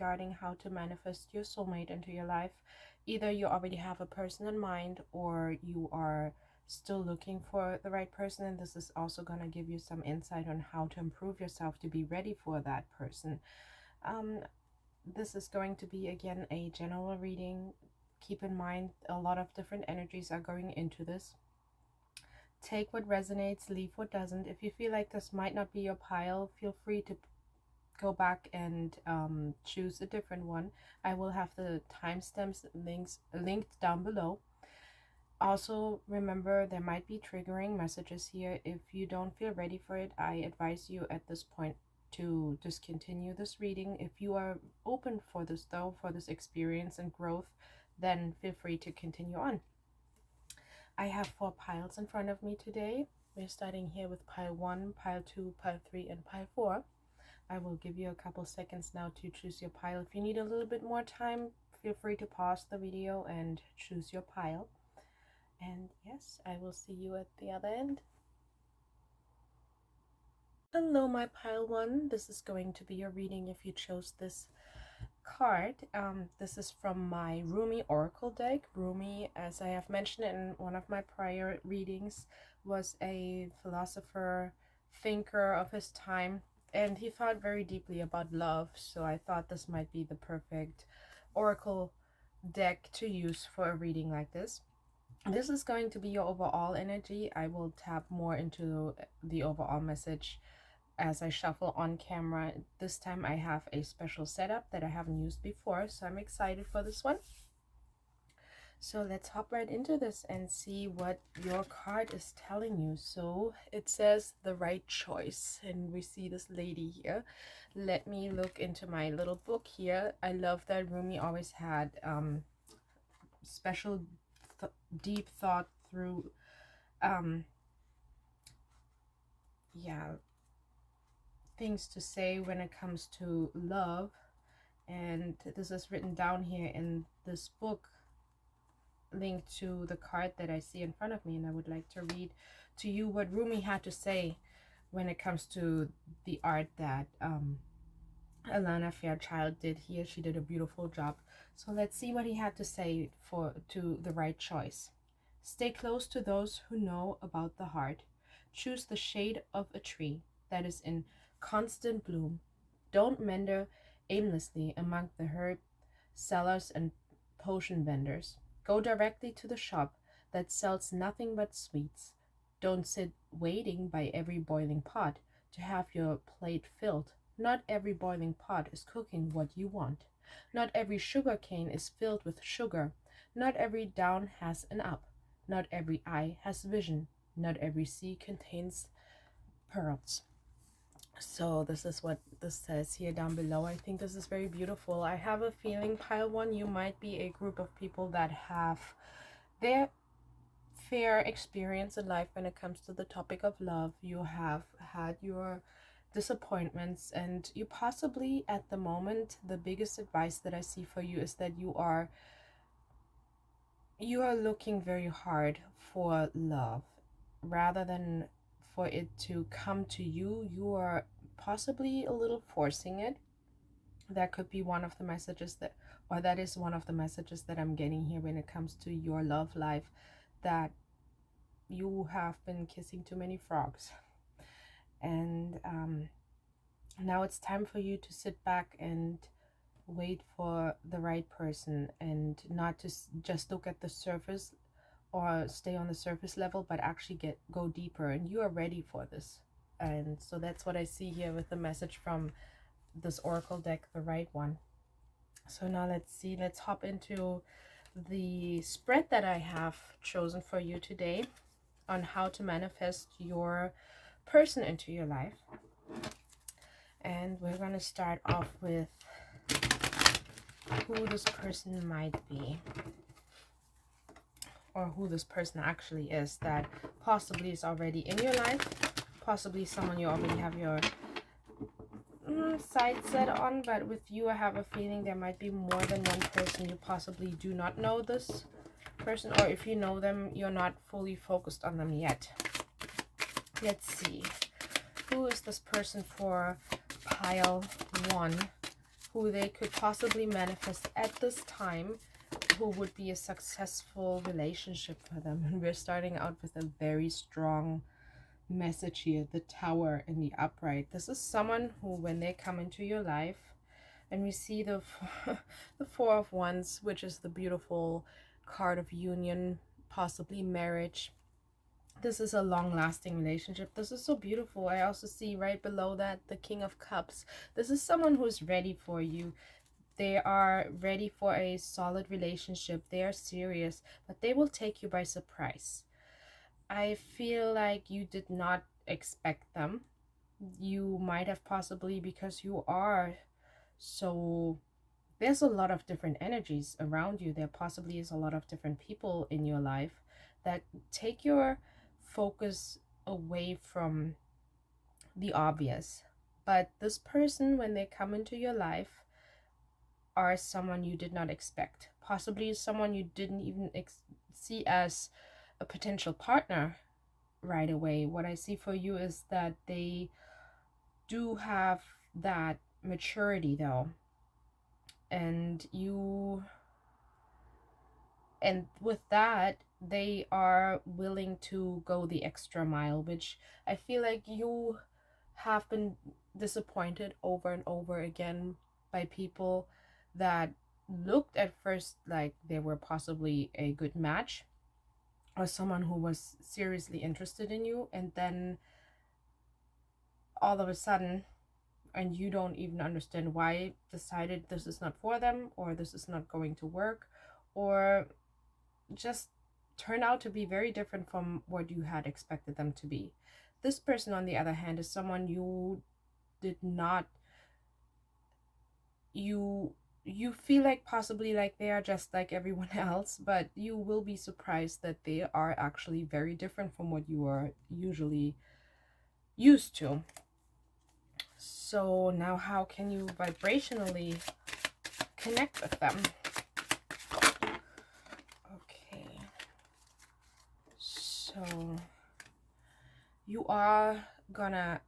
regarding how to manifest your soulmate into your life. Either you already have a person in mind or you are still looking for the right person, and this is also going to give you some insight on how to improve yourself to be ready for that person. This is going to be, again, a general reading. Keep in mind, a lot of different energies are going into this. Take what resonates, leave what doesn't. If you feel like this might not be your pile, feel free to go back and choose a different one. I will have the timestamps links linked down below. Also, remember, there might be triggering messages here. If you don't feel ready for it, I advise you at this point to discontinue this reading. If you are open for this, though, for this experience and growth, then feel free to continue on. I have 4 piles in front of me today. We're starting here with pile 1, pile 2, pile 3, and pile 4. I will give you a couple seconds now to choose your pile. If you need a little bit more time, feel free to pause the video and choose your pile. And yes, I will see you at the other end. Hello, my pile 1. This is going to be your reading if you chose this card. This is from my Rumi Oracle deck. Rumi, as I have mentioned in one of my prior readings, was a philosopher, thinker of his time, and he thought very deeply about love, so I thought this might be the perfect oracle deck to use for a reading like this. This is going to be your overall energy. I will tap more into the overall message as I shuffle on camera. This time I have a special setup that I haven't used before, so I'm excited for this one. So let's hop right into this and see what your card is telling you. So it says the right choice, and we see this lady here. Let me look into my little book here. I love that Rumi always had special deep thought through things to say when it comes to love, and this is written down here in this book linked to the card that I see in front of me, and I would like to read to you what Rumi had to say when it comes to the art that Alana Fairchild did here. She did a beautiful job. So let's see what he had to say to the right choice. Stay close to those who know about the heart. Choose the shade of a tree that is in constant bloom. Don't meander aimlessly among the herb sellers and potion vendors. Go directly to the shop that sells nothing but sweets. Don't sit waiting by every boiling pot to have your plate filled. Not every boiling pot is cooking what you want. Not every sugar cane is filled with sugar. Not every down has an up. Not every eye has vision. Not every sea contains pearls. So this is what this says here down below. I think this is very beautiful. I have a feeling, pile 1, you might be a group of people that have their fair experience in life when it comes to the topic of love. You have had your disappointments, and you possibly at the moment, the biggest advice that I see for you is that you are looking very hard for love rather than for it to come to you. You are possibly a little forcing it. That could be one of the messages that is one of the messages that I'm getting here when it comes to your love life, that you have been kissing too many frogs. And now it's time for you to sit back and wait for the right person, and not just look at the surface or stay on the surface level, but actually go deeper, and you are ready for this. And so that's what I see here with the message from this oracle deck, the right one. So now let's hop into the spread that I have chosen for you today on how to manifest your person into your life. And we're going to start off with who this person might be, or who this person actually is that possibly is already in your life, possibly someone you already have your sights set on. But with you, I have a feeling there might be more than one person. You possibly do not know this person, or if you know them, you're not fully focused on them yet. Let's see. Who is this person for pile 1? who they could possibly manifest at this time, who would be a successful relationship for them. And we're starting out with a very strong message here, the Tower and the Upright. This is someone who, when they come into your life, and we see the the Four of Wands, which is the beautiful card of union, possibly marriage. This is a long-lasting relationship. This is so beautiful. I also see right below that the King of Cups. This is someone who is ready for you. They are ready for a solid relationship. They are serious, but they will take you by surprise. I feel like you did not expect them. You might have possibly, because you are so, there's a lot of different energies around you. There possibly is a lot of different people in your life that take your focus away from the obvious. But this person, when they come into your life, are someone you did not expect. Possibly someone you didn't even see as a potential partner right away. What I see for you is that they do have that maturity though, and with that they are willing to go the extra mile, which I feel like you have been disappointed over and over again by people that looked at first like they were possibly a good match or someone who was seriously interested in you, and then all of a sudden, and you don't even understand why, decided this is not for them, or this is not going to work, or just turn out to be very different from what you had expected them to be. This person, on the other hand, is someone you did not, you feel like possibly like they are just like everyone else, but you will be surprised that they are actually very different from what you are usually used to. So now how can you vibrationally connect with them? Okay, so you are gonna,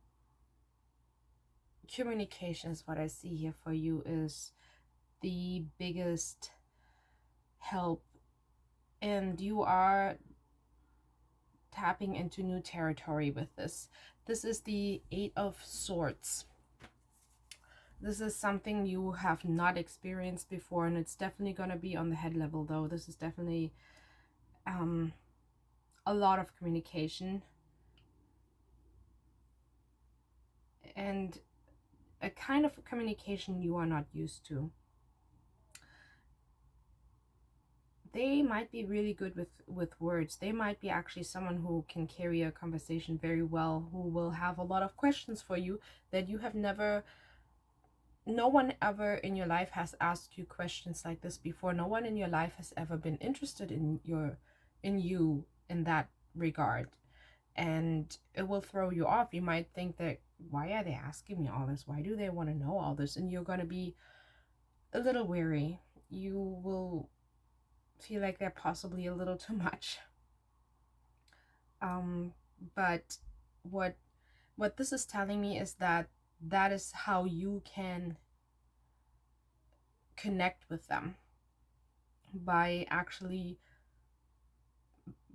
communication is what I see here for you, is the biggest help, and you are tapping into new territory with this. This is the Eight of Swords. This is something you have not experienced before, and it's definitely going to be on the head level though. This is definitely a lot of communication and a kind of communication you are not used to. They might be really good with words. They might be actually someone who can carry a conversation very well, who will have a lot of questions for you that you have never, no one ever in your life has asked you questions like this before. No one in your life has ever been interested in you in that regard, and it will throw you off. You might think that, why are they asking me all this? Why do they want to know all this? And you're going to be a little weary. You will feel like they're possibly a little too much. But what this is telling me is that that is how you can connect with them, by actually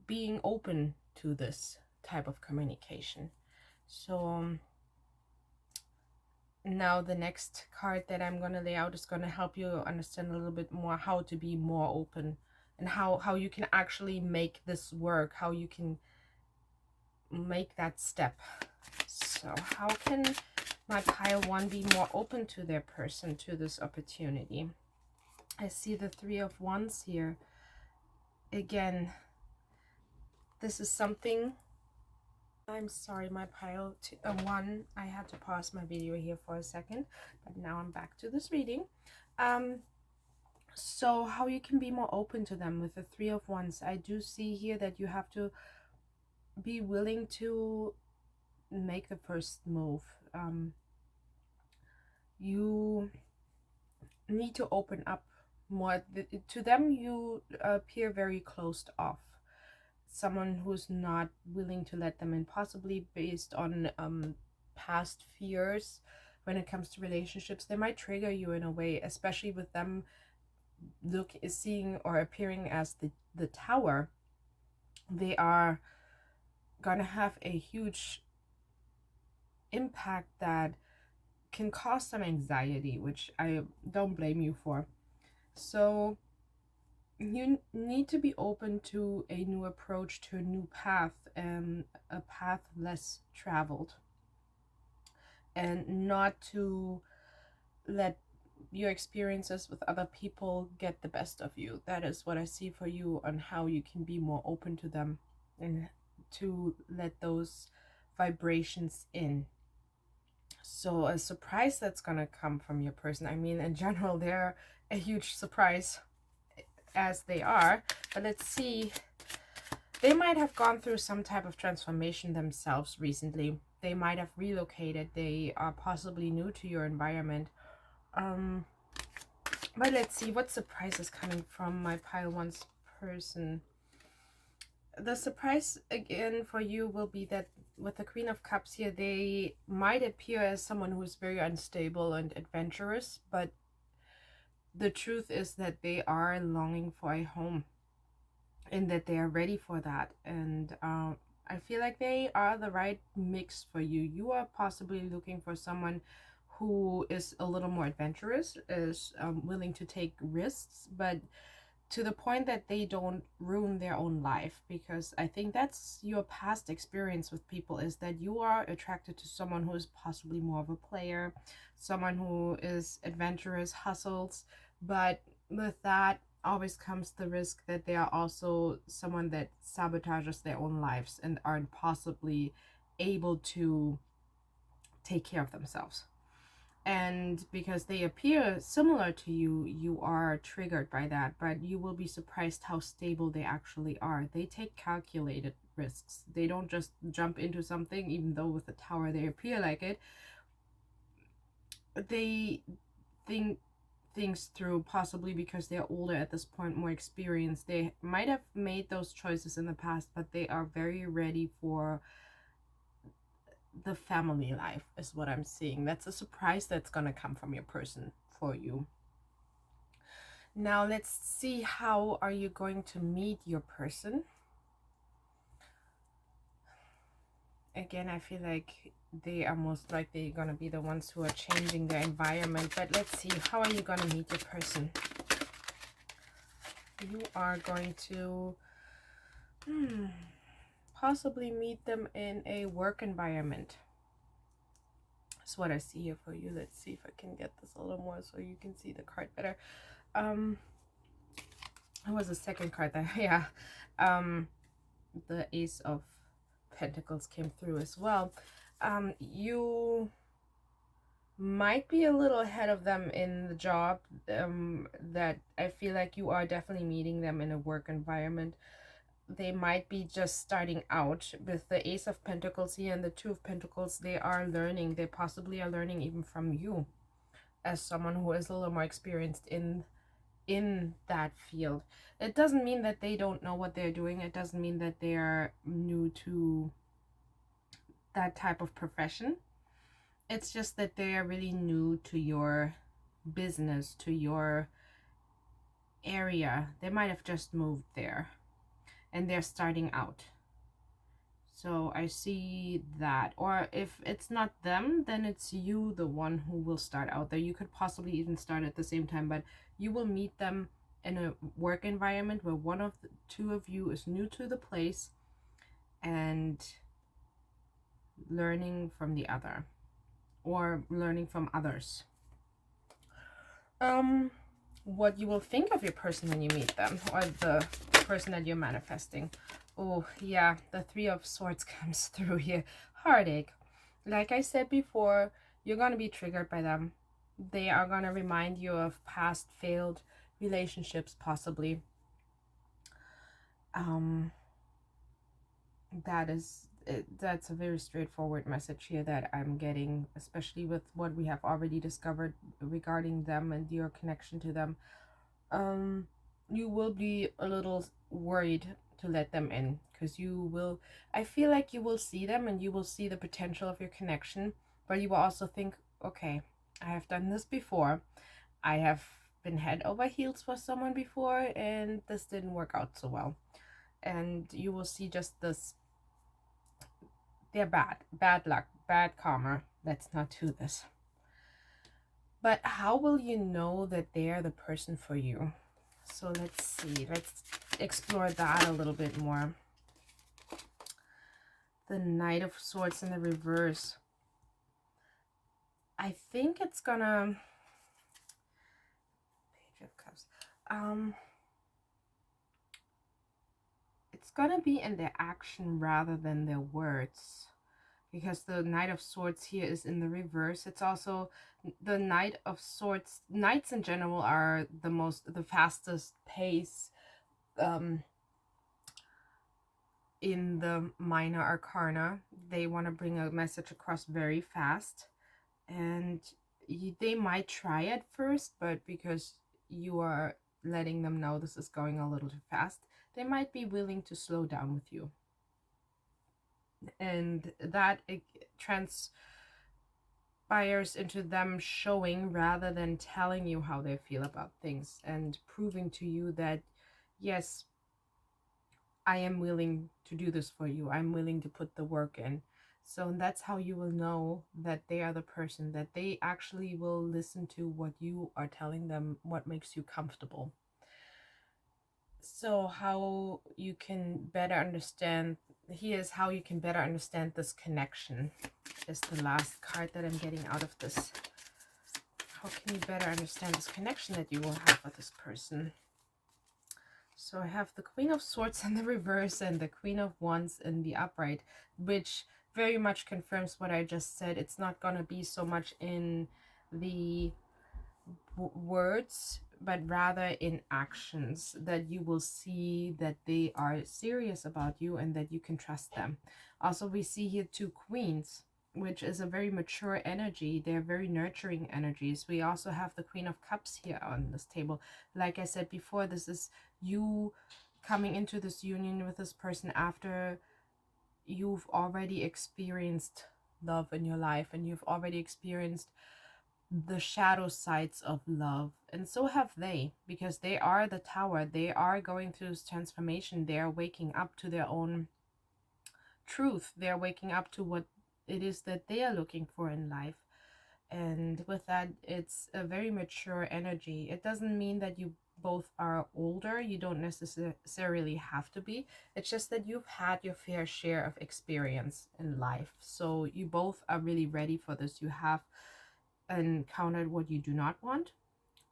being open to this type of communication. So now the next card that I'm going to lay out is going to help you understand a little bit more how to be more open, and how you can actually make this work, how you can make that step. So how can my pile one be more open to their person, to this opportunity? I see the Three of Wands here. Again, this is something, I'm sorry, my pile one, I had to pause my video here for a second, but now I'm back to this reading. So how you can be more open to them with the Three of Wands. I do see here that you have to be willing to make the first move. You need to open up more. To them, you appear very closed off. Someone who's not willing to let them in, possibly based on past fears, when it comes to relationships. They might trigger you in a way, especially with them seeing or appearing as the tower. They are gonna have a huge impact that can cause some anxiety, which I don't blame you for. So you need to be open to a new approach, to a new path, a path less traveled, and not to let your experiences with other people get the best of you. That is what I see for you, on how you can be more open to them and to let those vibrations in. So a surprise that's gonna come from your person, I mean, in general, they're a huge surprise as they are, but let's see. They might have gone through some type of transformation themselves recently. They might have relocated. They are possibly new to your environment. But let's see what surprise is coming from my pile one's person. The surprise again for you will be that with the Queen of Cups here, they might appear as someone who is very unstable and adventurous, but the truth is that they are longing for a home and that they are ready for that. And I feel like they are the right mix for you. You are possibly looking for someone who is a little more adventurous, is willing to take risks, but to the point that they don't ruin their own life. Because I think that's your past experience with people, is that you are attracted to someone who is possibly more of a player, someone who is adventurous, hustles, but with that always comes the risk that they are also someone that sabotages their own lives and aren't possibly able to take care of themselves. And because they appear similar to you, you are triggered by that, but you will be surprised how stable they actually are. They take calculated risks. They don't just jump into something, even though with the tower they appear like it. They think things through, possibly because they're older at this point, more experienced. They might have made those choices in the past, but they are very ready for the family life, is what I'm seeing. That's a surprise that's gonna come from your person for you. Now let's see, how are you going to meet your person? Again, I feel like they are most likely gonna be the ones who are changing their environment, but let's see, how are you gonna meet your person? You are going to possibly meet them in a work environment. That's what I see here for you. Let's see if I can get this a little more so you can see the card better. It was the second card there. Yeah. The Ace of Pentacles came through as well. You might be a little ahead of them in the job. That I feel like you are definitely meeting them in a work environment. They might be just starting out with the Ace of Pentacles here and the Two of Pentacles. They are learning. They possibly are learning even from you, as someone who is a little more experienced in that field. It doesn't mean that they don't know what they're doing. It doesn't mean that they are new to that type of profession. It's just that they are really new to your business, to your area. They might have just moved there and they're starting out. So I see that. Or if it's not them, then it's you, the one who will start out there. You could possibly even start at the same time, but you will meet them in a work environment where one of the two of you is new to the place and learning from the other, or learning from others. What you will think of your person when you meet them, or the person that you're manifesting. Oh yeah, the Three of Swords comes through here. Heartache. Like I said before, you're gonna be triggered by them. They are gonna remind you of past failed relationships, possibly. That's a very straightforward message here that I'm getting, especially with what we have already discovered regarding them and your connection to them. You will be a little worried to let them in, because I feel like you will see them and you will see the potential of your connection, but you will also think, okay, I have done this before. I have been head over heels for someone before, and this didn't work out so well. And you will see just this. They're bad luck, bad karma. Let's not do this. But how will you know that they are the person for you? So let's see. Let's explore that a little bit more. The Knight of Swords in the reverse. I think it's gonna... Page of Cups. It's gonna be in their action rather than their words. Because the Knight of Swords here is in the reverse. It's also the Knight of Swords. Knights in general are the fastest pace in the minor arcana. They want to bring a message across very fast, and they might try at first, but because you are letting them know this is going a little too fast, they might be willing to slow down with you. And that it transpires into them showing rather than telling you how they feel about things, and proving to you that yes, I am willing to do this for you. I'm willing to put the work in. So that's how you will know that they are the person, that they actually will listen to what you are telling them, what makes you comfortable. So how you can better understand, here's how you can better understand this connection, is the last card that I'm getting out of this. How can you better understand this connection that you will have with this person? So I have the Queen of Swords in the reverse and the Queen of Wands in the upright, which very much confirms what I just said. It's not going to be so much in the words, but rather in actions, that you will see that they are serious about you and that you can trust them. Also, we see here two queens, which is a very mature energy. They're very nurturing energies. We also have the Queen of Cups here on this table. Like I said before, this is you coming into this union with this person after you've already experienced love in your life, and you've already experienced the shadow sides of love, and so have they, because they are the Tower. They are going through this transformation. They are waking up to their own truth. They are waking up to what it is that they are looking for in life. And with that, it's a very mature energy. It doesn't mean that you both are older. You don't necessarily have to be. It's just that you've had your fair share of experience in life, so you both are really ready for this. You have encountered what you do not want,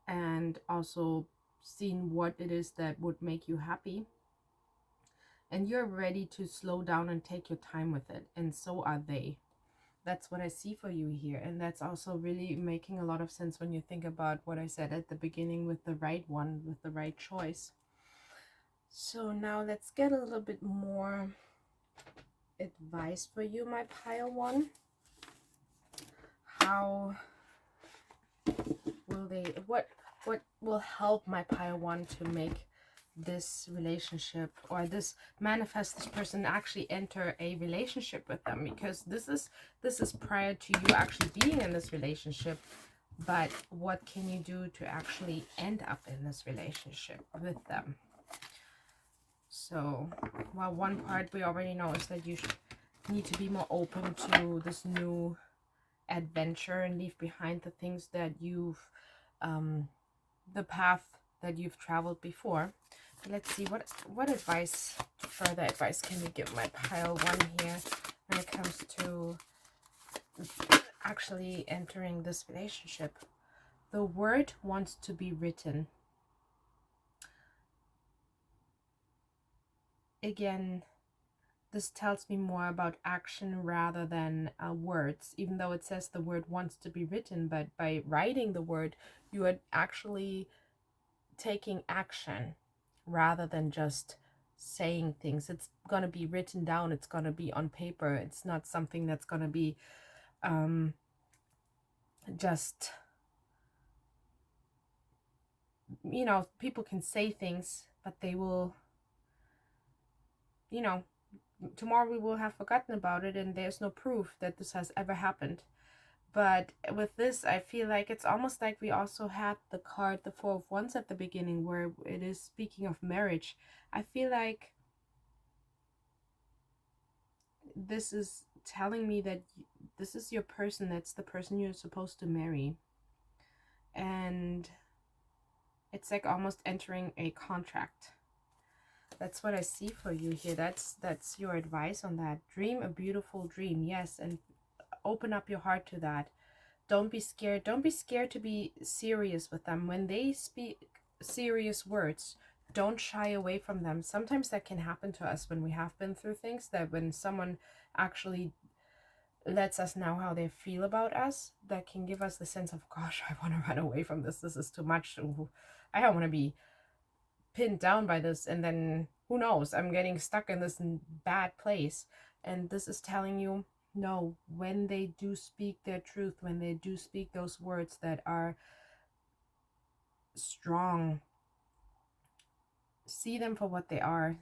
and also seen what it is that would make you happy, and you're ready to slow down and take your time with it, and so are they. That's what I see for you here, and that's also really making a lot of sense when you think about what I said at the beginning with the right one, with the right choice. So now let's get a little bit more advice for you, my pile one. How will they, what will help my pile one to make this relationship, or this manifest this person, actually enter a relationship with them? Because this is prior to you actually being in this relationship, but what can you do to actually end up in this relationship with them? So, well, one part we already know is that you need to be more open to this new adventure and leave behind the things that you've the path that you've traveled before. Let's see what advice, further advice, can we give my pile one here when it comes to actually entering this relationship. The word wants to be written. Again, this tells me more about action rather than words, even though it says the word wants to be written. But by writing the word, you are actually taking action rather than just saying things. It's going to be written down. It's going to be on paper. It's not something that's going to be just, you know, people can say things, but they will, you know, tomorrow we will have forgotten about it, and there's no proof that this has ever happened. But with this, I feel like it's almost like we also had the card, the Four of Wands at the beginning, where it is speaking of marriage. I feel like this is telling me that this is your person, that's the person you're supposed to marry. And it's like almost entering a contract. That's what I see for you here. That's your advice on that. Dream a beautiful dream, yes, and open up your heart to that. Don't be scared. Don't be scared to be serious with them. When they speak serious words, don't shy away from them. Sometimes that can happen to us when we have been through things, that when someone actually lets us know how they feel about us, that can give us the sense of, gosh, I want to run away from this. This is too much. I don't want to be pinned down by this, and then who knows, I'm getting stuck in this bad place. And this is telling you, no, when they do speak their truth, when they do speak those words that are strong, see them for what they are.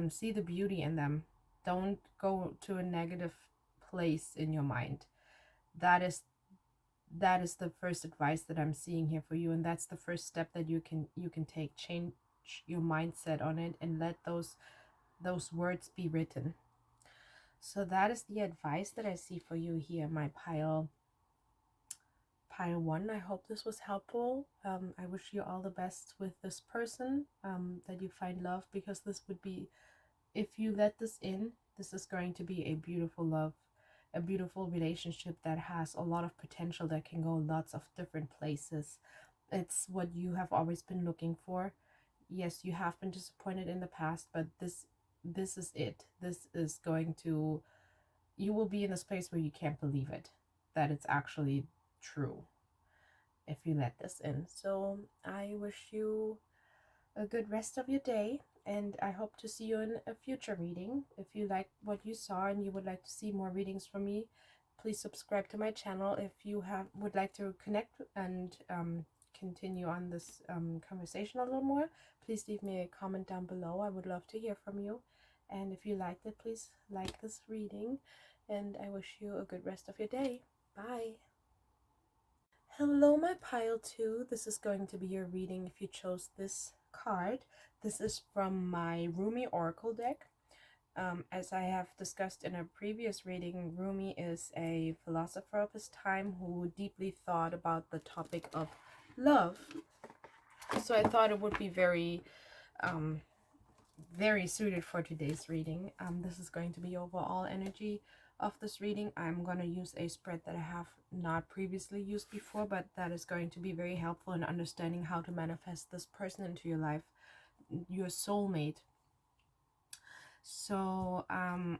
See the beauty in them. Don't go to a negative place in your mind. That is the first advice that I'm seeing here for you, and that's the first step that you can take. Change your mindset on it and let those words be written. So that is the advice that I see for you here, my pile one. I hope this was helpful. I wish you all the best with this person, that you find love, because this would be, if you let this in, this is going to be a beautiful love, a beautiful relationship that has a lot of potential, that can go lots of different places. It's what you have always been looking for. Yes, you have been disappointed in the past, but this is it. This is going to, you will be in this place where you can't believe it, that it's actually true, if you let this in. So I wish you a good rest of your day, and I hope to see you in a future reading. If you like what you saw and you would like to see more readings from me, please subscribe to my channel. If you would like to connect and continue on this conversation a little more, please leave me a comment down below. I would love to hear from you. And if you liked it, please like this reading, and I wish you a good rest of your day. Bye. Hello, my pile 2. This is going to be your reading if you chose this card. This is from my Rumi Oracle deck. As I have discussed in a previous reading, Rumi is a philosopher of his time who deeply thought about the topic of love. So I thought it would be very suited for today's reading. This is going to be overall energy of this reading. I'm going to use a spread that I have not previously used before, but that is going to be very helpful in understanding how to manifest this person into your life, your soulmate. So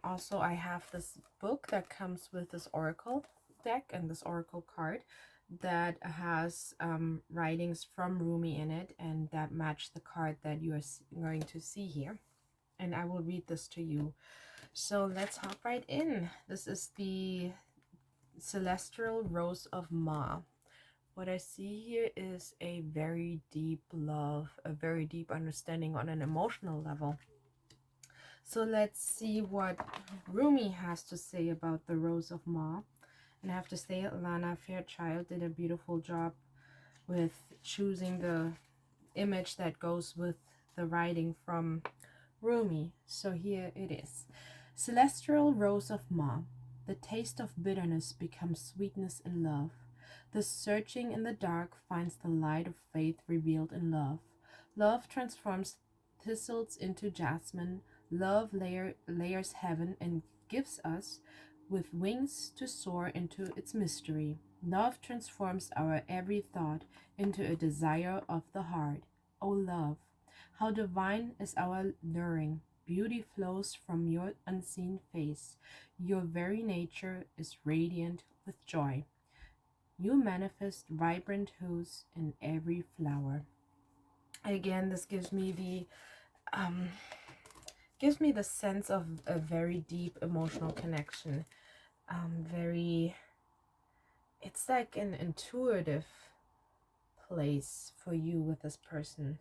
also I have this book that comes with this oracle deck and this oracle card that has writings from Rumi in it, and that match the card that you are going to see here. And I will read this to you. So let's hop right in. This is the Celestial Rose of Ma. What I see here is a very deep love, a very deep understanding on an emotional level. So let's see what Rumi has to say about the Rose of Ma. And I have to say, Lana Fairchild did a beautiful job with choosing the image that goes with the writing from Rumi. So here it is. Celestial Rose of Ma. The taste of bitterness becomes sweetness in love. The searching in the dark finds the light of faith revealed in love. Love transforms thistles into jasmine. Love layers heaven and gives us with wings to soar into its mystery. Love transforms our every thought into a desire of the heart. O love, how divine is our luring. Beauty flows from your unseen face. Your very nature is radiant with joy. You manifest vibrant hues in every flower. Again, this gives me the sense of a very deep emotional connection. It's like an intuitive place for you with this person.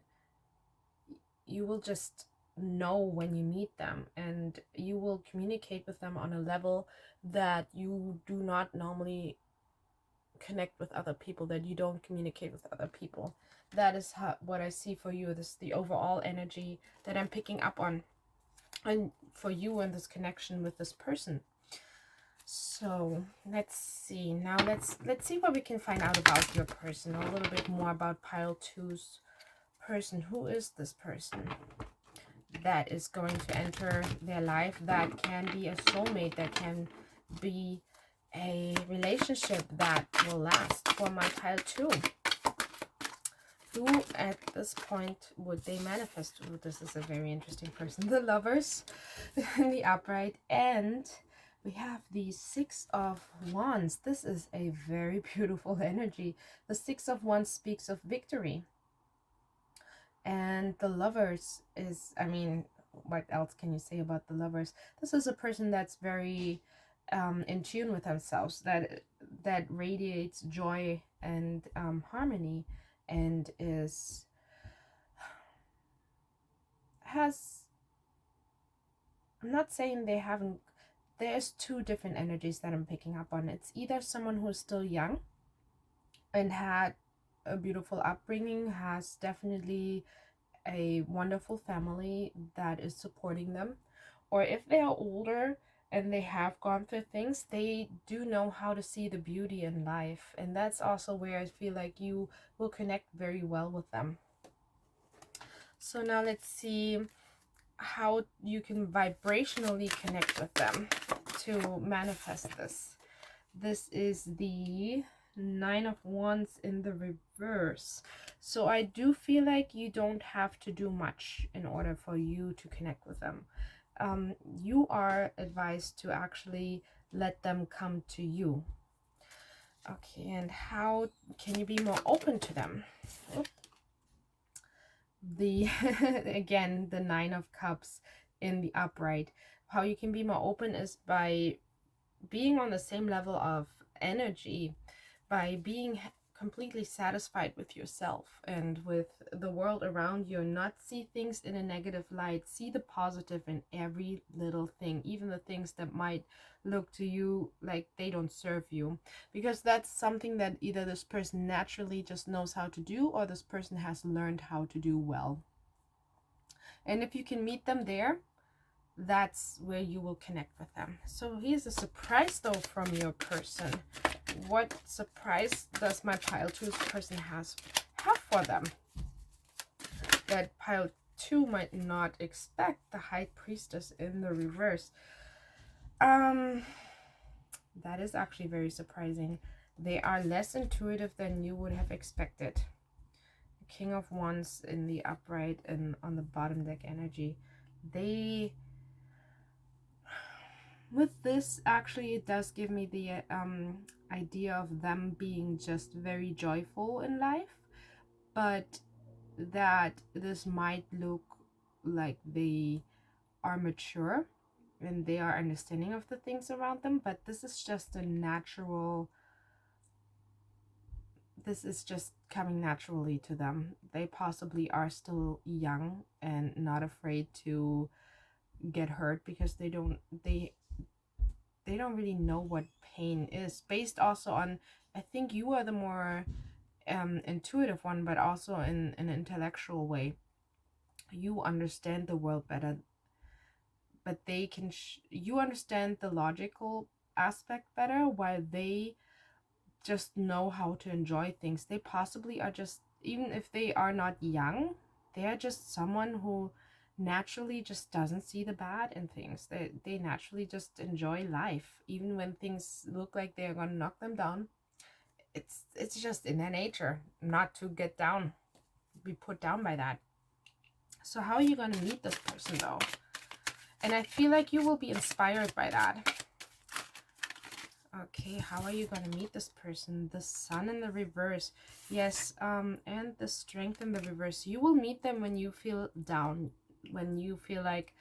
You will just know when you meet them, and you will communicate with them on a level that you do not normally connect with other people, that you don't communicate with other people. That is what I see for you. This is the overall energy that I'm picking up on, and for you and this connection with this person. So let's see. Now let's see what we can find out about your person. A little bit more about pile two's person. Who is this person that is going to enter their life? That can be a soulmate, that can be a relationship that will last for my pile two. Who at this point would they manifest? Ooh, this is a very interesting person. The Lovers in the upright, and we have the Six of Wands. This is a very beautiful energy. The Six of Wands speaks of victory. And the Lovers is, I mean, what else can you say about the Lovers? This is a person that's very in tune with themselves, that radiates joy and harmony, and I'm not saying they haven't, there's two different energies that I'm picking up on. It's either someone who's still young and had a beautiful upbringing, has definitely a wonderful family that is supporting them, or if they are older and they have gone through things, they do know how to see the beauty in life, and that's also where I feel like you will connect very well with them. So now let's see how you can vibrationally connect with them to manifest this. This is the Nine of Wands in the reverse. So I do feel like you don't have to do much in order for you to connect with them. You are advised to actually let them come to you. Okay, and how can you be more open to them? The again, the Nine of Cups in the upright. How you can be more open is by being on the same level of energy, by being completely satisfied with yourself and with the world around you, and not see things in a negative light. See the positive in every little thing, even the things that might look to you like they don't serve you, because that's something that either this person naturally just knows how to do, or this person has learned how to do well. And if you can meet them there, that's where you will connect with them. So here's a surprise though from your person. What surprise does my pile two's person have for them that pile two might not expect? The High Priestess in the reverse. That is actually very surprising. They are less intuitive than you would have expected. King of Wands in the upright and on the bottom deck energy. With this, actually, it does give me the idea of them being just very joyful in life, but that this might look like they are mature and they are understanding of the things around them, but this is just a natural, this is just coming naturally to them. They possibly are still young and not afraid to get hurt, because they don't really know what pain is, based also on, I think you are the more intuitive one, but also in an intellectual way. You understand the world better, but they can you understand the logical aspect better, while they just know how to enjoy things. They possibly are just, even if they are not young, they are just someone who naturally just doesn't see the bad in things. They naturally just enjoy life, even when things look like they're gonna knock them down. It's just in their nature not to be put down by that. So how are you gonna meet this person though? And I feel like you will be inspired by that. Okay, how are you going to meet this person? The Sun in the reverse. Yes, and the Strength in the reverse. You will meet them when you feel down, when you feel like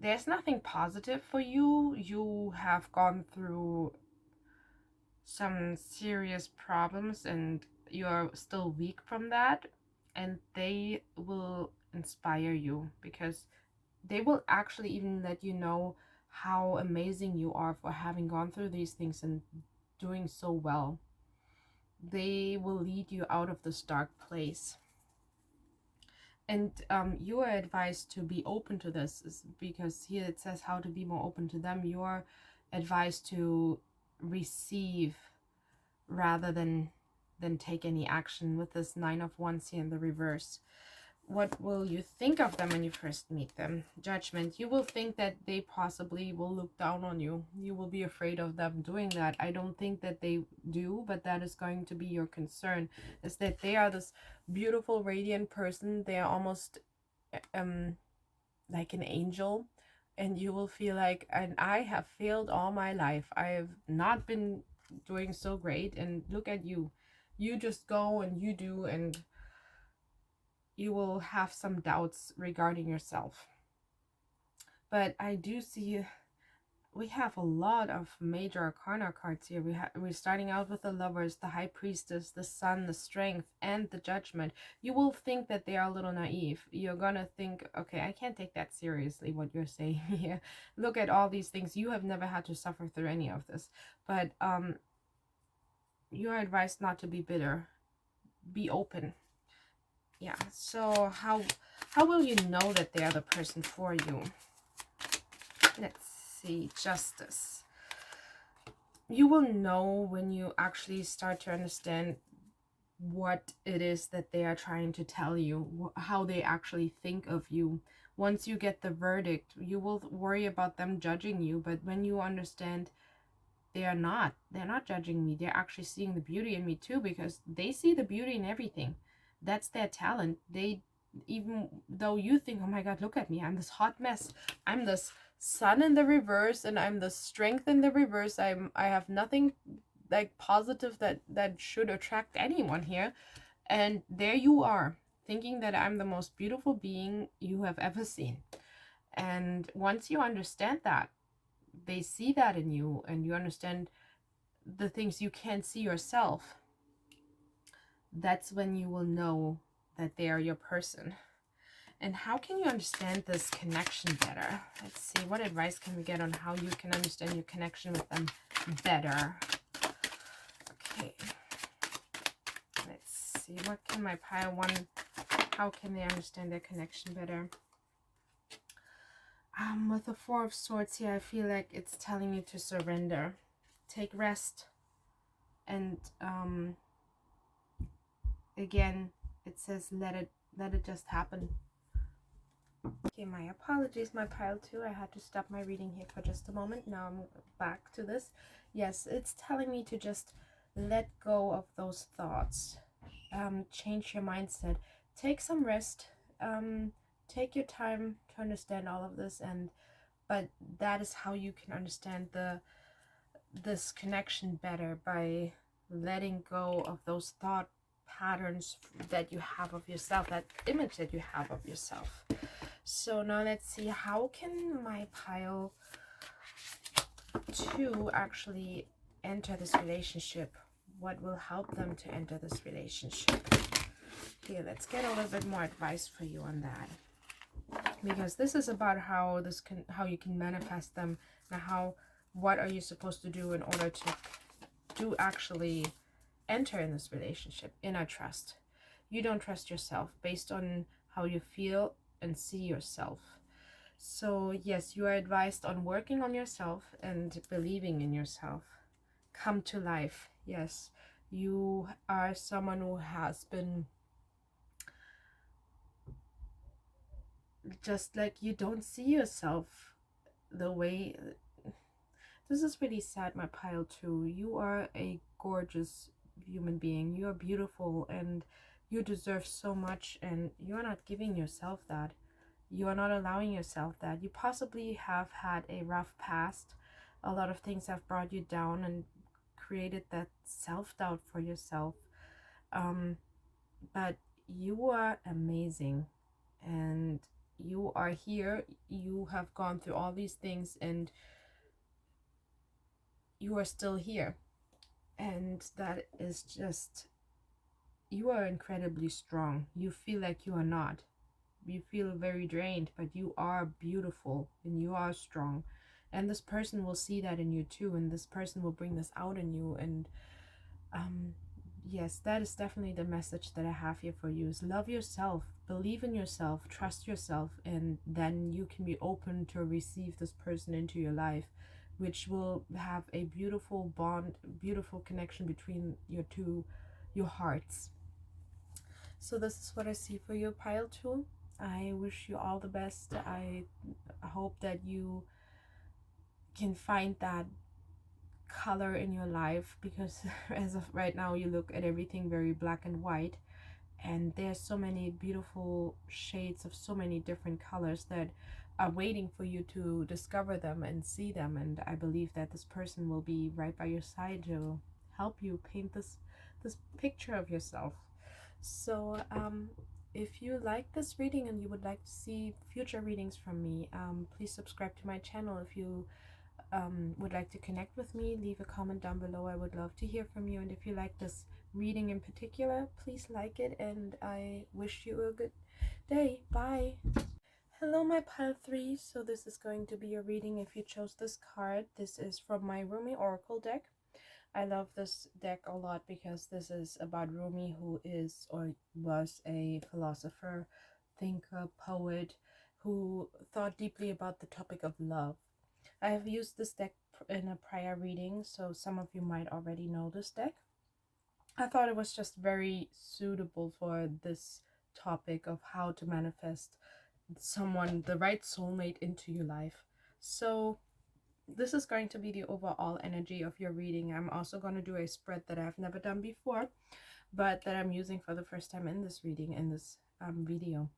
there's nothing positive for you. You have gone through some serious problems and you're still weak from that, and they will inspire you, because they will actually even let you know how amazing you are for having gone through these things and doing so well. They will lead you out of this dark place. And you are advised to be open to this, because here it says how to be more open to them. You are advised to receive rather than take any action, with this 9 of Wands here in the reverse. What will you think of them when you first meet them? Judgment. You will think that they possibly will look down on you. You will be afraid of them doing that. I don't think that they do, but that is going to be your concern, is that they are this beautiful, radiant person. They are almost like an angel, and you will feel like, and I have failed all my life. I have not been doing so great, and look at you. You just go and you do, and you will have some doubts regarding yourself. But I do see we have a lot of major arcana cards here. We're starting out with the Lovers, the High Priestess, the Sun, the Strength, and the Judgment. You will think that they are a little naive. You're gonna think, okay, I can't take that seriously, what you're saying here. Look at all these things. You have never had to suffer through any of this. But you are advised not to be bitter. Be open. Yeah, so how will you know that they are the person for you? Let's see. Justice. You will know when you actually start to understand what it is that they are trying to tell you, how they actually think of you. Once you get the verdict, you will worry about them judging you, but when you understand they're not judging me, they're actually seeing the beauty in me too, because they see the beauty in everything. That's their talent. They, even though you think, oh my god, look at me, I'm this hot mess, I'm this Sun in the reverse, and I'm the Strength in the reverse, I have nothing like positive that should attract anyone here, and there you are thinking that I'm the most beautiful being you have ever seen. And once you understand that, they see that in you, and you understand the things you can't see yourself, that's when you will know that they are your person. And how can you understand this connection better? Let's see, what advice can we get on how you can understand your connection with them better? Okay, let's see, what can my pile one, how can they understand their connection better? With the Four of Swords here, I feel like it's telling you to surrender, take rest, and again, it says let it just happen. Okay, my apologies, my pile 2. I had to stop my reading here for just a moment. Now I'm back to this. Yes, it's telling me to just let go of those thoughts. Change your mindset. Take some rest. Take your time to understand all of this, but that is how you can understand this connection better, by letting go of those thought patterns that you have of yourself, that image that you have of yourself. So now let's see, how can my pile 2 actually enter this relationship? What will help them to enter this relationship? Here, let's get a little bit more advice for you on that, because this is about how you can manifest them. Now, what are you supposed to do in order to actually enter in this relationship? Inner trust. You don't trust yourself based on how you feel and see yourself. So yes, you are advised on working on yourself and believing in yourself. Come to life. Yes, you are someone who has been, just like, you don't see yourself the way, this is really sad, my pile 2. You are a gorgeous human being. You are beautiful, and you deserve so much, and you're not giving yourself that. You are not allowing yourself that. You possibly have had a rough past. A lot of things have brought you down and created that self-doubt for yourself. But you are amazing, and you are here. You have gone through all these things, and you are still here. And that is just, you are incredibly strong. You feel like you are not. You feel very drained, but you are beautiful and you are strong. And this person will see that in you too, and this person will bring this out in you. And um yes, that is definitely the message that I have here for you, is love yourself, believe in yourself, trust yourself, and then you can be open to receive this person into your life, which will have a beautiful bond, beautiful connection between your hearts. So this is what I see for you, pile 2. I wish you all the best. I hope that you can find that color in your life, because as of right now you look at everything very black and white, and there's so many beautiful shades of so many different colors that are waiting for you to discover them and see them. And I believe that this person will be right by your side to help you paint this picture of yourself. So if you like this reading and you would like to see future readings from me, please subscribe to my channel. If you would like to connect with me, leave a comment down below. I would love to hear from you. And if you like this reading in particular, please like it, and I wish you a good day. Bye. Hello, my pile 3. So this is going to be a reading if you chose this card. This is from my Rumi Oracle deck. I love this deck a lot because this is about Rumi, who is or was a philosopher, thinker, poet, who thought deeply about the topic of love. I have used this deck in a prior reading, so some of you might already know this deck. I thought it was just very suitable for this topic of how to manifest someone, the right soulmate, into your life. So this is going to be the overall energy of your reading. I'm also going to do a spread that I've never done before, but that I'm using for the first time in this reading, in this video.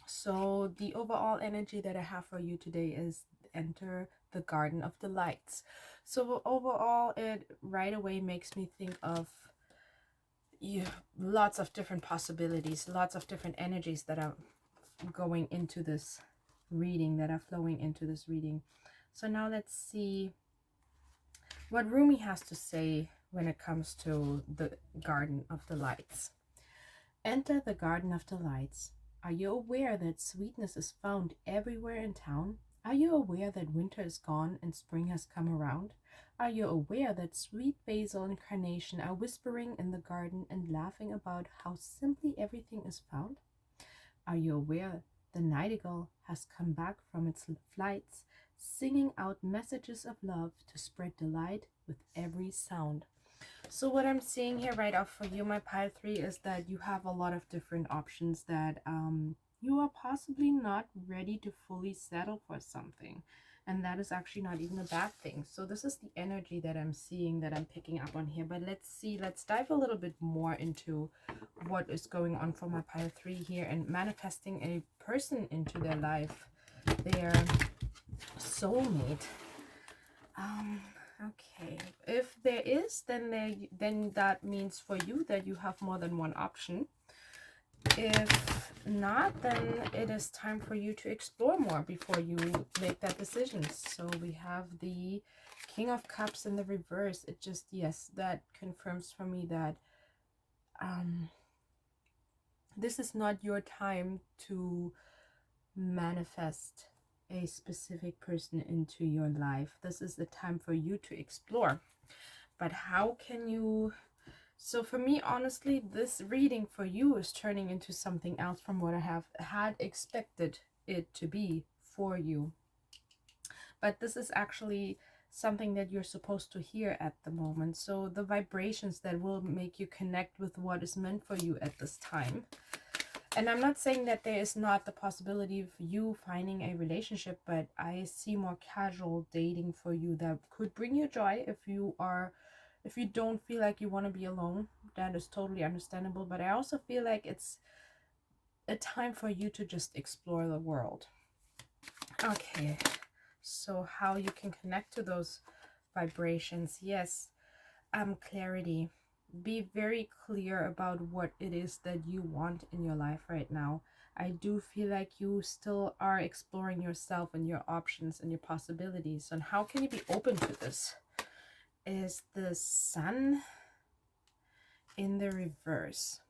So the overall energy that I have for you today is enter the Garden of Delights. So overall, it right away makes me think of lots of different possibilities, lots of different energies that are going into this reading, that are flowing into this reading. So now let's see what Rumi has to say when it comes to the Garden of Delights. Enter the Garden of Delights. Are you aware that sweetness is found everywhere in town? Are you aware that winter is gone and spring has come around? Are you aware that sweet basil and carnation are whispering in the garden and laughing about how simply everything is found? Are you aware the nightingale has come back from its flights, singing out messages of love to spread delight with every sound? So what I'm seeing here right off for you, my pile 3, is that you have a lot of different options, that you are possibly not ready to fully settle for something. And that is actually not even a bad thing. So this is the energy that I'm seeing, that I'm picking up on here. But let's dive a little bit more into what is going on for my pile 3 here, and manifesting a person into their life, their soulmate. Okay, if there is, then that means for you that you have more than one option. If not, then it is time for you to explore more before you make that decision. So we have the King of Cups in the reverse. It just, yes, that confirms for me that this is not your time to manifest a specific person into your life. This is the time for you to explore. But how can you... So for me, honestly, this reading for you is turning into something else from what I have had expected it to be for you. But this is actually something that you're supposed to hear at the moment. So the vibrations that will make you connect with what is meant for you at this time. And I'm not saying that there is not the possibility of you finding a relationship, but I see more casual dating for you that could bring you joy. If you don't feel like you want to be alone, that is totally understandable. But I also feel like it's a time for you to just explore the world. Okay, so how you can connect to those vibrations. Yes, clarity. Be very clear about what it is that you want in your life right now. I do feel like you still are exploring yourself and your options and your possibilities. And how can you be open to this? Is the Sun in the reverse.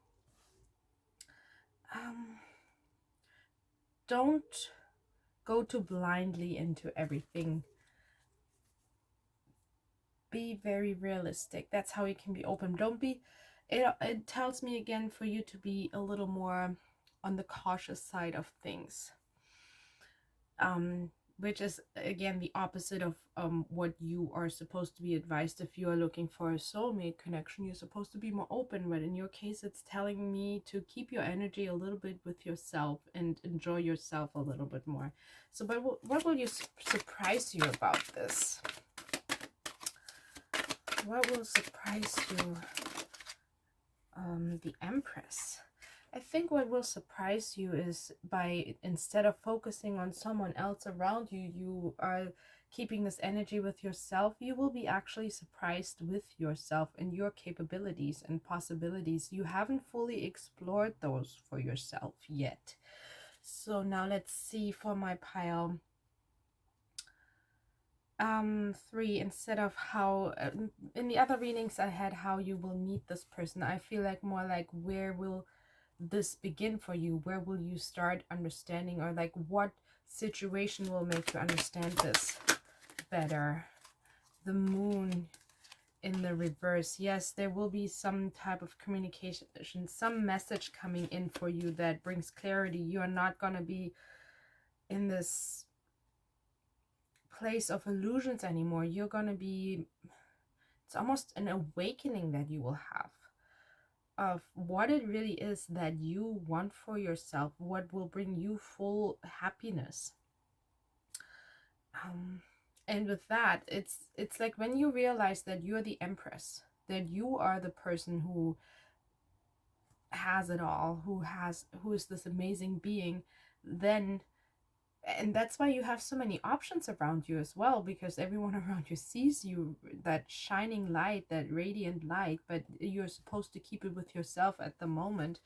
Don't go too blindly into everything be very realistic. That's how you can be open. Don't be, it tells me again for you to be a little more on the cautious side of things. Which is again the opposite of what you are supposed to be advised. If you are looking for a soulmate connection, you're supposed to be more open, but in your case it's telling me to keep your energy a little bit with yourself and enjoy yourself a little bit more. So but what will you surprise you about this? What will surprise you? The Empress. I think what will surprise you is by, instead of focusing on someone else around you, you are keeping this energy with yourself. You will be actually surprised with yourself and your capabilities and possibilities. You haven't fully explored those for yourself yet. So now let's see for my pile 3, instead of how in the other readings I had how you will meet this person. I feel like more like, where will this begin for you? Where will you start understanding, or like what situation will make you understand this better? The Moon in the reverse. Yes, there will be some type of communication, some message coming in for you that brings clarity. You are not going to be in this place of illusions anymore. You're going to be, it's almost an awakening that you will have of what it really is that you want for yourself, what will bring you full happiness. And with that, it's like when you realize that you're the Empress, that you are the person who has it all, who is this amazing being, then, and that's why you have so many options around you as well, because everyone around you sees you, that shining light, that radiant light, but you're supposed to keep it with yourself at the moment.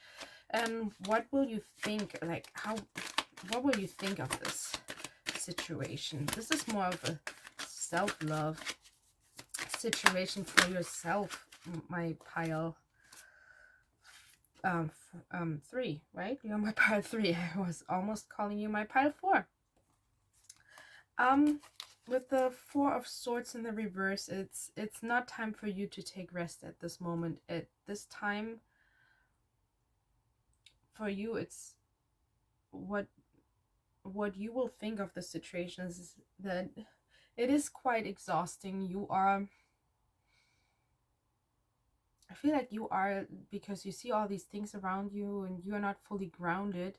What will you think, like what will you think of this situation? This is more of a self-love situation for yourself, my pile 3, right? You're my pile 3. I was almost calling you my pile 4. With the 4 of Swords in the reverse, it's not time for you to take rest at this moment. At this time for you, it's what you will think of the situation is that it is quite exhausting. You are, I feel like you are, because you see all these things around you and you are not fully grounded.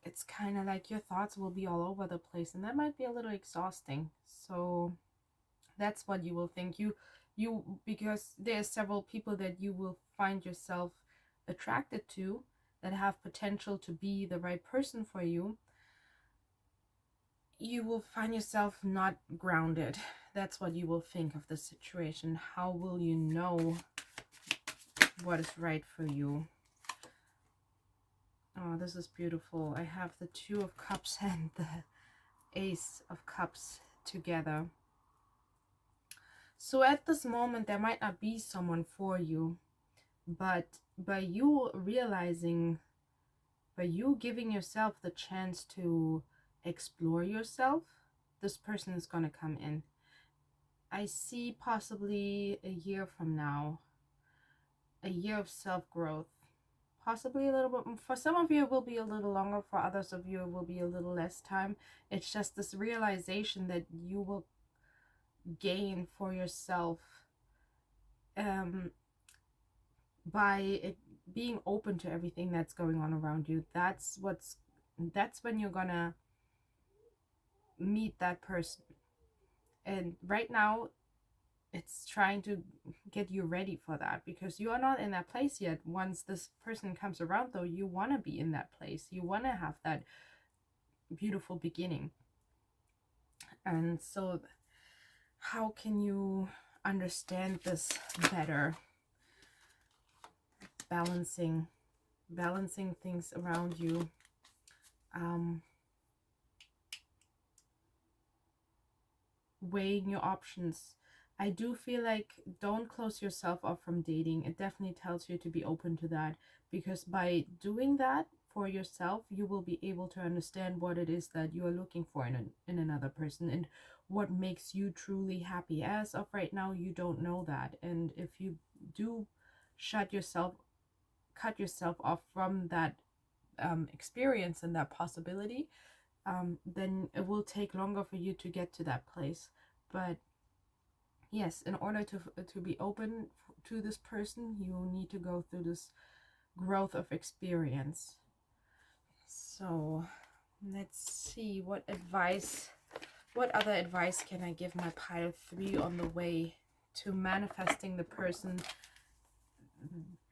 It's kind of like your thoughts will be all over the place, and that might be a little exhausting. So that's what you will think. You because there's several people that you will find yourself attracted to that have potential to be the right person for you. You will find yourself not grounded. That's what you will think of the situation. How will you know what is right for you? Oh, this is beautiful. I have the 2 of Cups and the Ace of Cups together. So at this moment, there might not be someone for you, but by you realizing, by you giving yourself the chance to explore yourself, this person is going to come in. I see possibly a year from now, a year of self-growth. Possibly a little bit, for some of you it will be a little longer, for others of you it will be a little less time. It's just this realization that you will gain for yourself by being open to everything that's going on around you. That's when you're gonna meet that person. And right now it's trying to get you ready for that, because you are not in that place yet. Once this person comes around, though, you want to be in that place. You want to have that beautiful beginning. And so how can you understand this better? Balancing things around you. Weighing your options. I do feel like, don't close yourself off from dating. It definitely tells you to be open to that, because by doing that, for yourself, you will be able to understand what it is that you are looking for in another person, and what makes you truly happy. As of right now, you don't know that. And if you do cut yourself off from that experience and that possibility, then it will take longer for you to get to that place. But yes, in order to be open to this person, you need to go through this growth of experience. So let's see, what other advice can I give my pile 3 on the way to manifesting the person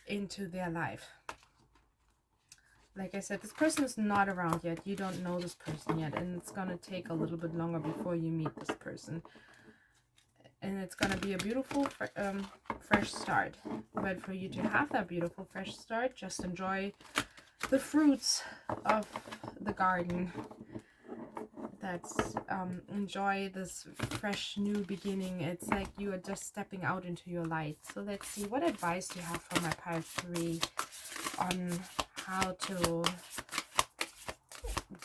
into their life. Like I said, this person is not around yet. You don't know this person yet, and it's gonna take a little bit longer before you meet this person. And it's gonna be a beautiful fresh start. But for you to have that beautiful fresh start, just enjoy the fruits of the garden. That's enjoy this fresh new beginning. It's like you are just stepping out into your light. So let's see, what advice do you have for my pile 3 on how to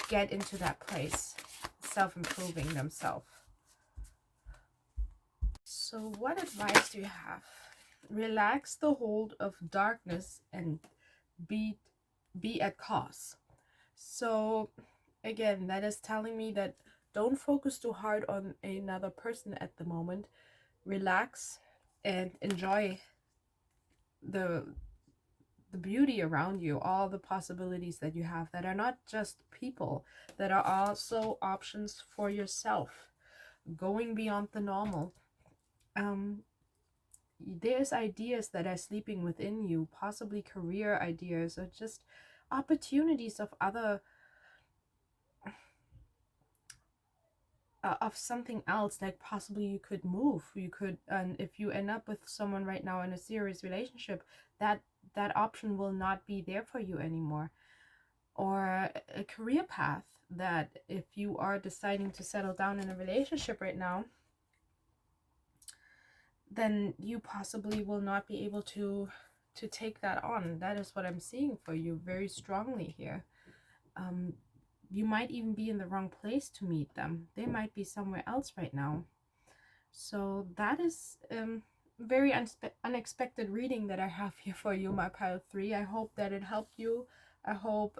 get into that place, self-improving themselves. So what advice do you have? Relax the hold of darkness and be at cause. So again, that is telling me that don't focus too hard on another person at the moment. Relax and enjoy the beauty around you, all the possibilities that you have that are not just people, that are also options for yourself, going beyond the normal. There's ideas that are sleeping within you, possibly career ideas or just opportunities of other of something else. Like possibly you could move, you could, and if you end up with someone right now in a serious relationship, that option will not be there for you anymore. Or a career path, that if you are deciding to settle down in a relationship right now, then you possibly will not be able to take that on. That is what I'm seeing for you very strongly here. You might even be in the wrong place to meet them. They might be somewhere else right now. So that is very unexpected reading that I have here for you, my pile 3. I hope that it helped you. I hope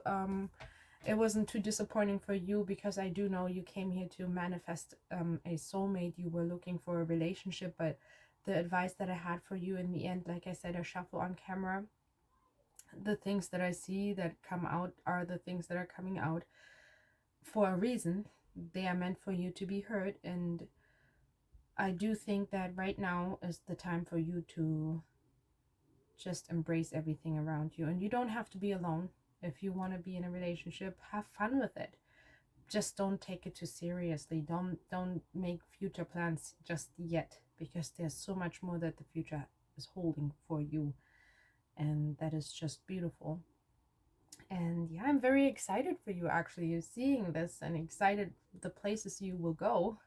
it wasn't too disappointing for you, because I do know you came here to manifest a soulmate. You were looking for a relationship, but the advice that I had for you in the end, like I said, I shuffle on camera. The things that I see that come out are the things that are coming out for a reason. They are meant for you to be heard, and I do think that right now is the time for you to just embrace everything around you. And you don't have to be alone. If you want to be in a relationship, have fun with it. Just don't take it too seriously. Don't make future plans just yet, because there's so much more that the future is holding for you, and that is just beautiful. And yeah, I'm very excited for you, actually. You're seeing this, and excited the places you will go.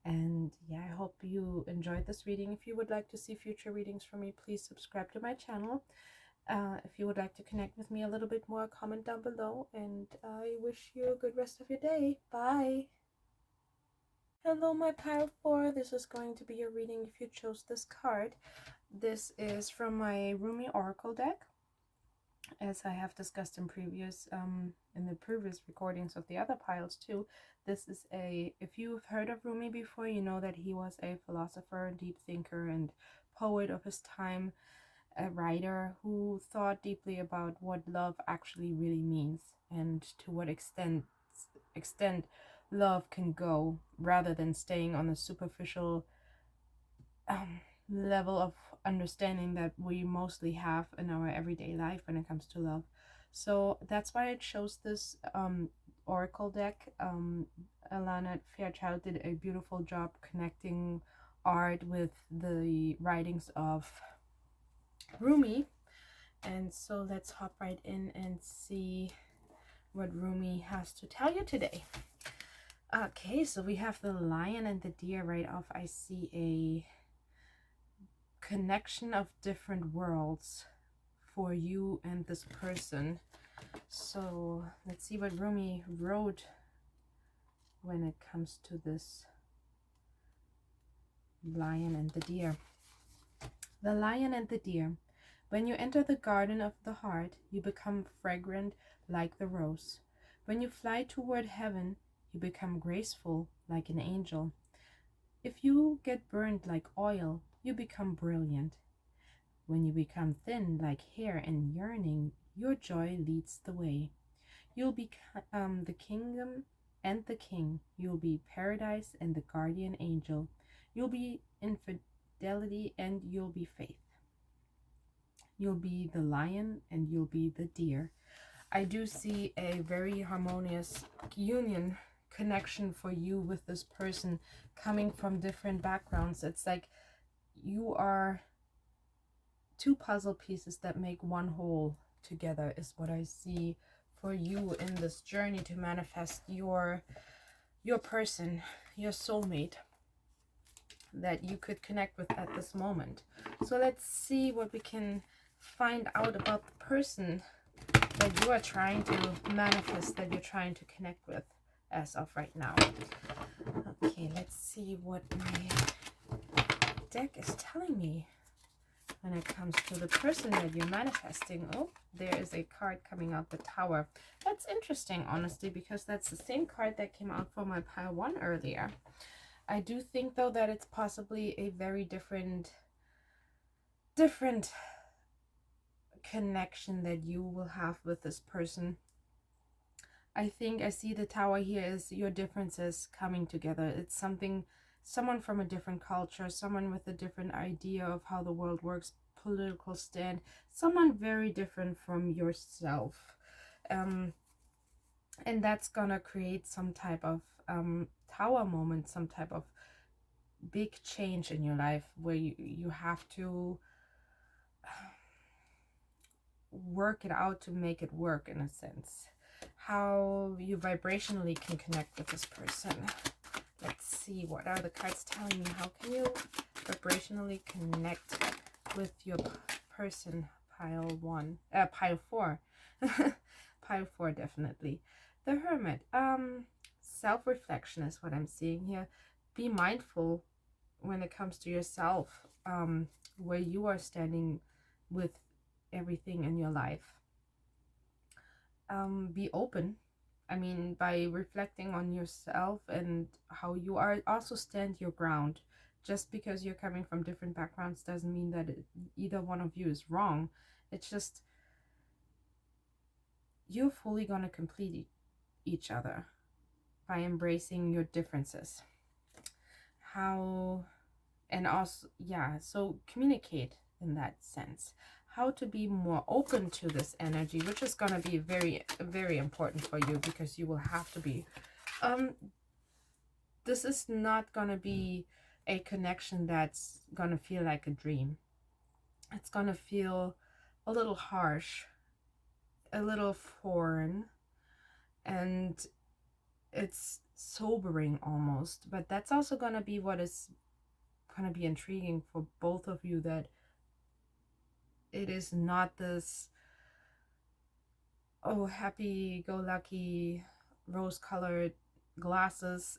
And yeah, I hope you enjoyed this reading. If you would like to see future readings from me, please subscribe to my channel. If you would like to connect with me a little bit more, comment down below, and I wish you a good rest of your day. Bye! Hello, my pile 4. This is going to be a reading if you chose this card. This is from my Rumi Oracle deck. As I have discussed in the previous recordings of the other piles too, this is if you've heard of Rumi before, you know that he was a philosopher, deep thinker, and poet of his time, a writer who thought deeply about what love actually really means, and to what extent love can go, rather than staying on the superficial level of understanding that we mostly have in our everyday life when it comes to love. So that's why I chose this oracle deck. Alana Fairchild did a beautiful job connecting art with the writings of Rumi. And so let's hop right in and see what Rumi has to tell you today. Okay, so we have the lion and the deer right off. I see a connection of different worlds for you and this person. So let's see what Rumi wrote when it comes to this lion and the deer. The lion and the deer. When you enter the garden of the heart, you become fragrant like the rose. When you fly toward heaven, you become graceful like an angel. If you get burned like oil, you become brilliant. When you become thin like hair and yearning, your joy leads the way. You'll be the kingdom and the king. You'll be paradise and the guardian angel. You'll be infidelity and you'll be faith. You'll be the lion and you'll be the deer. I do see a very harmonious union connection for you with this person coming from different backgrounds. It's like you are two puzzle pieces that make one whole together is what I see for you in this journey to manifest your person, your soulmate that you could connect with at this moment. So let's see what we can find out about the person that you are trying to manifest, that you're trying to connect with as of right now. Okay, let's see what my deck is telling me when it comes to the person that you're manifesting. Oh, there is a card coming out, the Tower. That's interesting, honestly, because that's the same card that came out for my pile 1 earlier. I do think, though, that it's possibly a very different connection that you will have with this person. I think I see the Tower here as your differences coming together. It's someone from a different culture, someone with a different idea of how the world works, political stand, someone very different from yourself. And that's gonna create some type of Tower moment, some type of big change in your life where you have to work it out to make it work, in a sense. How you vibrationally can connect with this person. Let's see, what are the cards telling me? How can you vibrationally connect with your person? Pile 4. Pile 4, definitely. The Hermit. Self-reflection is what I'm seeing here. Be mindful when it comes to yourself, where you are standing with everything in your life. Be open. I mean, by reflecting on yourself and how you are, also stand your ground. Just because you're coming from different backgrounds doesn't mean that either one of you is wrong. It's just you're fully gonna complete each other by embracing your differences. And also, yeah, so communicate in that sense. How to be more open to this energy, which is going to be very, very important for you, because you will have to be. This is not going to be a connection that's going to feel like a dream. It's going to feel a little harsh, a little foreign, and it's sobering almost. But that's also going to be what is going to be intriguing for both of you, that it is not this happy-go-lucky rose-colored glasses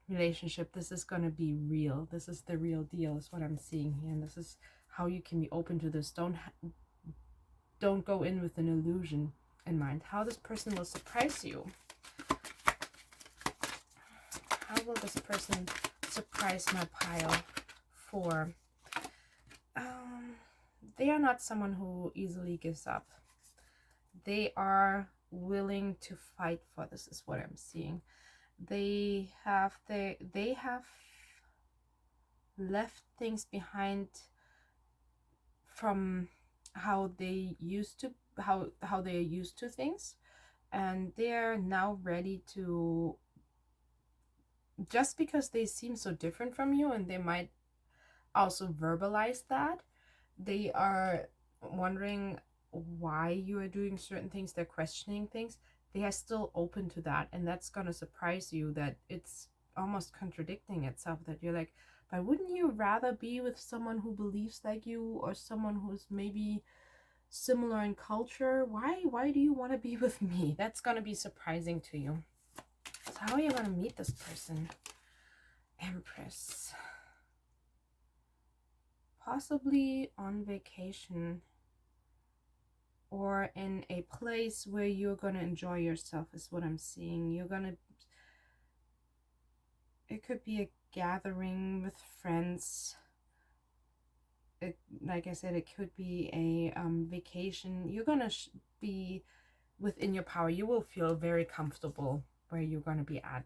relationship. This is going to be real. This is the real deal, is what I'm seeing here, and this is how you can be open to this. Don't go in with an illusion in mind. How this person will surprise you. How will this person surprise my pile 4? They are not someone who easily gives up. They are willing to fight for this, is what I'm seeing. They have left things behind from how they used to things, and they're now ready to, just because they seem so different from you, and they might also verbalize that, they are wondering why you are doing certain things. They're questioning things. They are still open to that, and that's gonna surprise you, that it's almost contradicting itself, that you're like, but wouldn't you rather be with someone who believes like you, or someone who's maybe similar in culture. Why do you want to be with me? That's going to be surprising to you. So how are you going to meet this person? Empress. Possibly on vacation, or in a place where you're going to enjoy yourself is what I'm seeing. You're going to, it could be a gathering with friends. Like I said, it could be a vacation. You're going to be within your power. You will feel very comfortable where you're going to be at.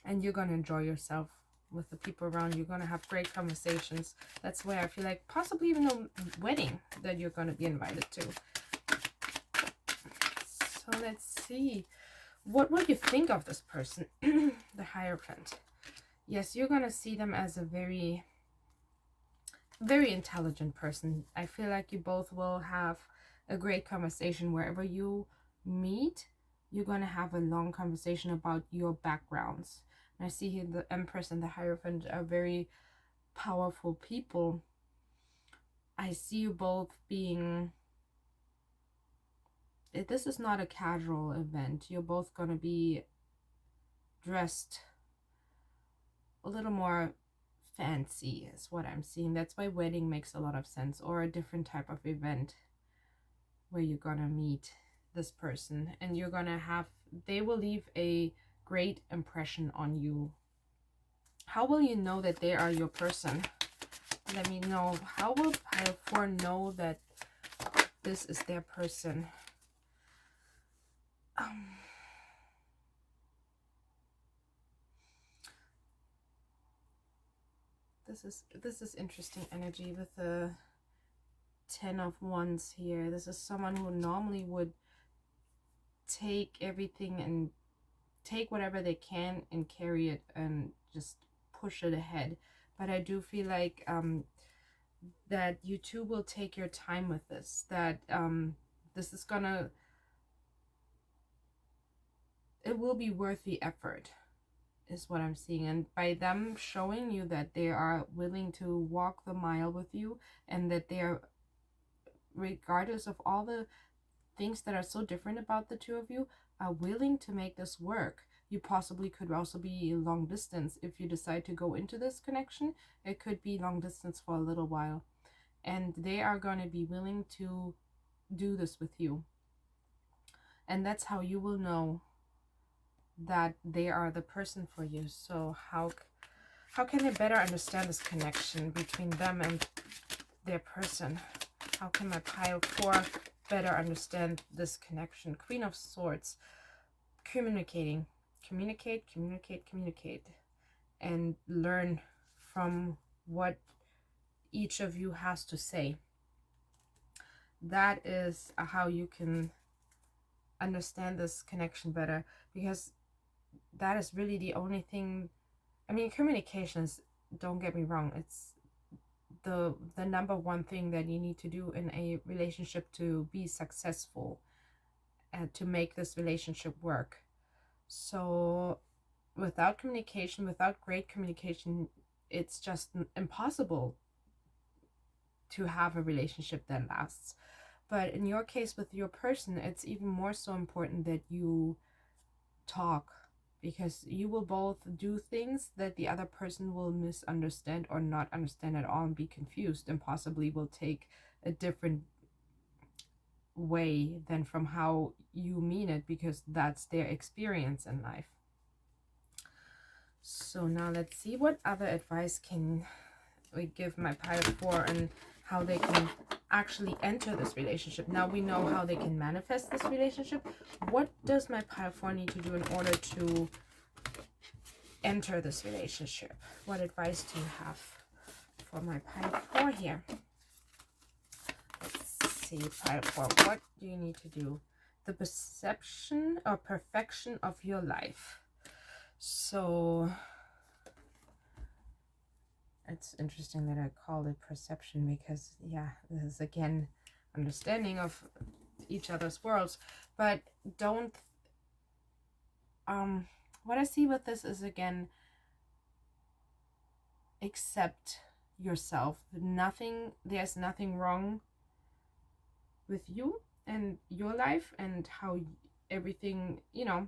And you're going to enjoy yourself with the people around. You're going to have great conversations. That's where I feel like possibly even a wedding that you're going to be invited to. So let's see. What you think of this person? The Hierophant. Yes, you're going to see them as a very, very intelligent person. I feel like you both will have a great conversation wherever you meet. You're going to have a long conversation about your backgrounds. And I see here the Empress and the Hierophant are very powerful people. I see you both being... This is not a casual event. You're both going to be dressed a little more fancy is what I'm seeing. That's why wedding makes a lot of sense, or a different type of event where you're going to meet this person and you're going to have... They will leave a great impression on you. How will you know that they are your person? Let me know. How will Pile 4 know that this is their person? This is interesting energy with the 10 of Wands here. This is someone who normally would take everything and take whatever they can and carry it and just push it ahead. But I do feel like that you two will take your time with this. That this is gonna... It will be worth the effort, is what I'm seeing. And by them showing you that they are willing to walk the mile with you, and that they are, regardless of all the things that are so different about the two of you, are willing to make this work. You possibly could also be long distance. If you decide to go into this connection, it could be long distance for a little while. And they are going to be willing to do this with you. And that's how you will know that they are the person for you. So how can they better understand this connection between them and their person? How can my Pile 4 better understand this connection? Queen of Swords. Communicating. Communicate, and learn from what each of you has to say. That is how you can understand this connection better, because that is really the only thing. I mean, communications, don't get me wrong, it's the number one thing that you need to do in a relationship to be successful and to make this relationship work. So without communication, without great communication, it's just impossible to have a relationship that lasts. But in your case with your person, it's even more so important that you talk, because you will both do things that the other person will misunderstand or not understand at all and be confused, and possibly will take a different way than from how you mean it, because that's their experience in life. So now let's see what other advice can we give my Pile 4 and how they can actually enter this relationship. Now we know how they can manifest this relationship. What does my Pile 4 need to do in order to enter this relationship? What advice do you have for my Pile 4 here? Let's see, Pile 4, what do you need to do? The perception or perfection of your life. So it's interesting that I call it perception, because yeah, this is again understanding of each other's worlds. But don't what I see with this is, again, accept yourself. There's nothing wrong with you and your life, and how everything, you know,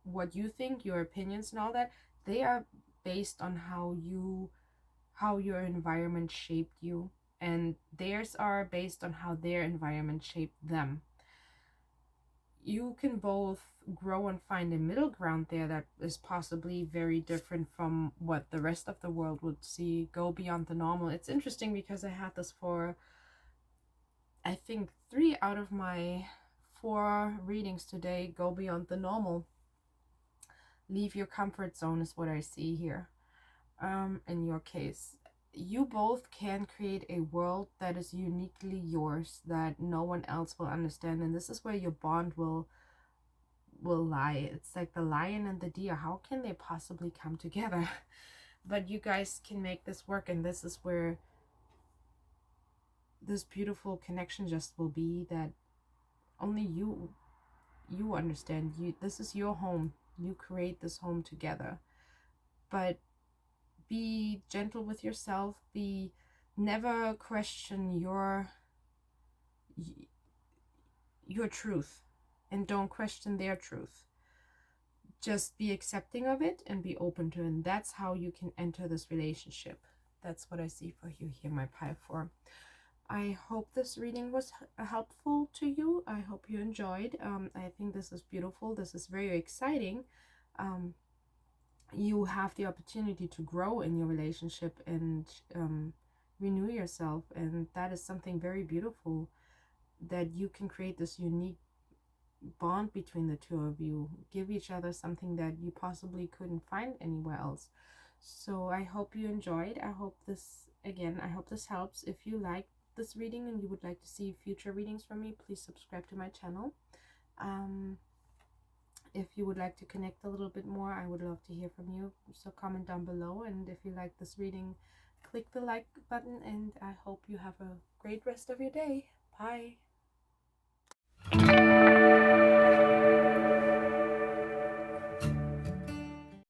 what you think, your opinions and all that, they are based on how your environment shaped you, and theirs are based on how their environment shaped them. You can both grow and find a middle ground there that is possibly very different from what the rest of the world would see. Go beyond the normal. It's interesting because I had this for, I think, 3 out of my 4 readings today. Go beyond the normal. Leave your comfort zone is what I see here. In your case, you both can create a world that is uniquely yours, that no one else will understand, and this is where your bond will lie. It's like the lion and the deer. How can they possibly come together? But you guys can make this work, and this is where this beautiful connection just will be, that only you understand. This is your home. You create this home together. But be gentle with yourself. Never question your truth, and don't question their truth. Just be accepting of it and be open to it, and that's how you can enter this relationship. That's what I see for you here, my pile 4. I hope this reading was helpful to you. I hope you enjoyed. I think this is beautiful. This is very exciting. You have the opportunity to grow in your relationship and renew yourself, and that is something very beautiful, that you can create this unique bond between the two of you, give each other something that you possibly couldn't find anywhere else. So I hope you enjoyed. I hope this helps. If you like this reading and you would like to see future readings from me, please subscribe to my channel. If you would like to connect a little bit more, I would love to hear from you. So comment down below, and if you like this reading, click the like button, and I hope you have a great rest of your day. Bye.